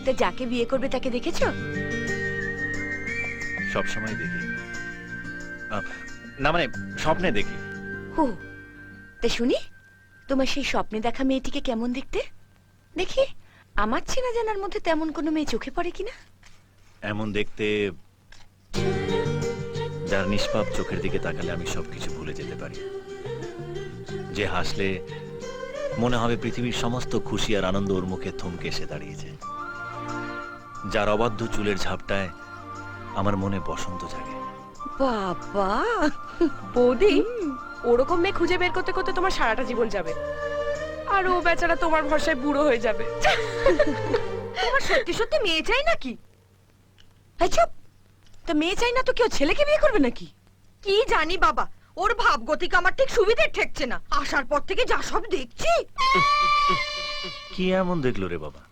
তা যাকে বিয়ে করবে তাকে দেখেছো? সব সময় দেখি না, মানে স্বপ্নে দেখি। হো, তা শুনি তোমার সেই স্বপ্নে দেখা মেয়েটিকে কেমন দেখতে? দেখি আমার চেনা জানার মধ্যে তেমন কোনো মেয়ে চোখে পড়ে কিনা। এমন দেখতে যার নিষ্পাপ চোখের দিকে তাকালে আমি সবকিছু ভুলে যেতে পারি, যে হাসলে মনে হবে পৃথিবীর সমস্ত খুশি আর আনন্দ ওর মুখে থমকে এসে দাঁড়িয়েছে, যার অবাধ্য চুলের ঝাপটায় আমার মনে বসন্ত জাগে। বাবা, বৌদি, ওরকম মেয়ে খুঁজে বের করতে করতে তোমার সারাটা জীবন যাবে, আর ও বেচারা তোমার ভরসায় বুড়ো হয়ে যাবে। তোমার সত্যি সত্যি মেয়ে চাই নাকি? এই চুপ, তা মেয়ে চাই না তো কেউ ছেলেকে বিয়ে করবে নাকি? কি জানি বাবা, ওর ভাবগতিক আমার ঠিক সুবিধে ঠেকছে না। আসার পর থেকে যা সব দেখছি। কি এমন দেখলো রে বাবা?